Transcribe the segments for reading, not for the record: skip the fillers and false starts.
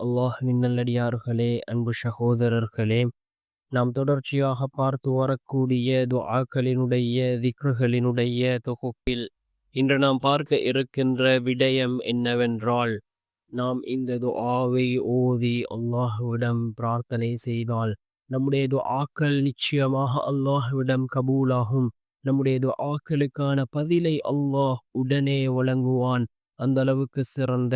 அல்லாஹ்வின் நல்லடியார்களே, அன்பு சகோதரர்களே, நாம் தொடர்ச்சியாக பார்த்து வரக்கூடிய துஆக்களினுடைய திக்ருகளினுடைய தொகுப்பில் இன்று நாம் பார்க்க இருக்கின்ற விடயம் என்னவென்றால், நாம் இந்த துஆவை ஓதி அல்லாஹ்விடம் பிரார்த்தனை செய்தால் நம்முடைய துஆக்கள் நிச்சயமாக அல்லாஹ்விடம் கபூலாகும். நம்முடைய துஆக்களுக்கான பதிலை அல்லாஹ் உடனே வழங்குவான். அந்த அளவுக்கு சிறந்த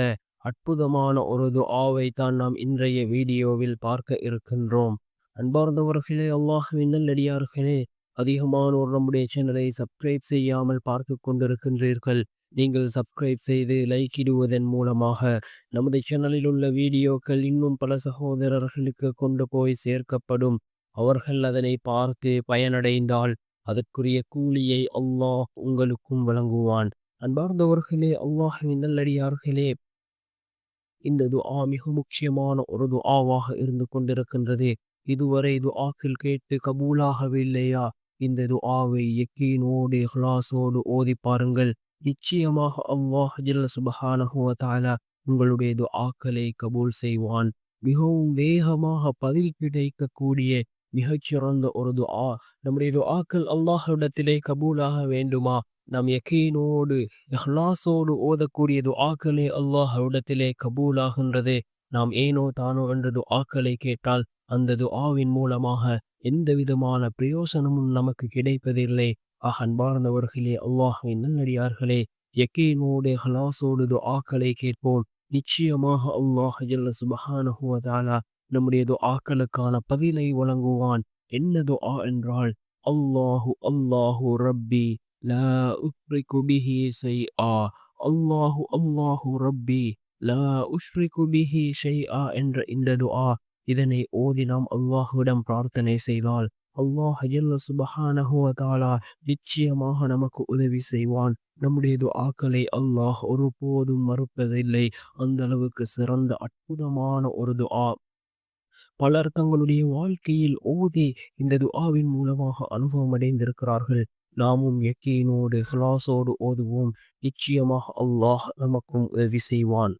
அற்புதமான ஒரு துஆவை தான் நாம் இன்றைய வீடியோவில் பார்க்க இருக்கின்றோம். அன்பார்ந்தவர்களே, அல்லாஹ்வின் நல்லடியார்களே, அதிகமானோர் நம்முடைய சேனலை சப்ஸ்கிரைப் செய்யாமல் பார்த்து கொண்டிருக்கின்றீர்கள். நீங்கள் சப்ஸ்கிரைப் செய்து லைக் இடுவதன் மூலமாக நமது சேனலில் உள்ள வீடியோக்கள் இன்னும் பல சகோதரர்களுக்கு கொண்டு போய் சேர்க்கப்படும். அவர்கள் அதனை பார்த்து பயனடைந்தால் அதற்குரிய கூலியை அல்லாஹ் உங்களுக்கும் வழங்குவான். அன்பார்ந்தவர்களே, அல்லாஹ்வின் நல்லடியார்களே, இந்த துஆ மிக முக்கியமான ஒரு துஆவாக இருந்து கொண்டிருக்கின்றது. இதுவரை துஆக்கள் கேட்டு கபூலாகவில்லையா? இந்த துஆவை யக்கீனோடு இஹ்லாஸோடு ஓதி பாருங்கள். நிச்சயமாக அல்லாஹ் ஜல்ல சுப்ஹானஹு வ தஆலா உங்களுடைய துஆக்களை கபூல் செய்வான். மிகவும் வேகமாக பதில் கிடைக்கக்கூடிய மிகச்சிறந்த ஒரு துஆ. நம்முடைய துஆக்கள் அல்லாஹ்விடத்திலே கபூலாக வேண்டுமா? நாம் யக்கீனோடு இஹ்லாஸோடு ஓதக்கூடிய துஆக்களே அல்லாஹ்விடத்திலே கபூலாகின்றது. நாம் ஏனோ தானோ என்ற துஆக்களை கேட்டால் அந்த துஆவின் மூலமாக எந்த விதமான பிரயோசனமும் நமக்கு கிடைப்பதில்லை. அன்பார்ந்தவர்களே, அல்லாஹ்வின் நல்லடியார்களே, யக்கீனோடு இஹ்லாஸோடு துஆக்களை கேட்போம். நிச்சயமாக அல்லாஹ் ஜல்ல சுப்ஹானஹு வ தஆலா நம்முடைய துஆக்களுக்கான பதிலை வழங்குவான். என்ன துஆ என்றால், அல்லாஹு அல்லாஹு ரப்பி லா உஷ்ரிகு பிஹி ஷைஆ. அல்லாஹு அல்லாஹு ரப்பி லா உஷ்ரிகு பிஹி ஷைஆ என்ற இந்த துஆ, இதனை ஓதி நாம் அல்லாஹ்விடம் பிரார்த்தனை செய்தால் அல்லாஹ் ஜல்ல சுப்ஹானஹு வ தஆலா நிச்சயமாக நமக்கு உதவி செய்வான். நம்முடைய துஆக்களை அல்லாஹ் ஒருபோதும் மறுப்பதில்லை. அந்த அளவுக்கு சிறந்த அற்புதமான ஒரு துஆ. பலர் தங்களுடைய வாழ்க்கையில் ஓதி இந்த துஆவின் மூலமாக அனுபவம் அடைந்திருக்கிறார்கள். நாமும் யக்கீனோடு இஹ்லாஸோடு ஓதுவோம். நிச்சயமாக அல்லாஹ் நமக்கும் உதவி செய்வான்.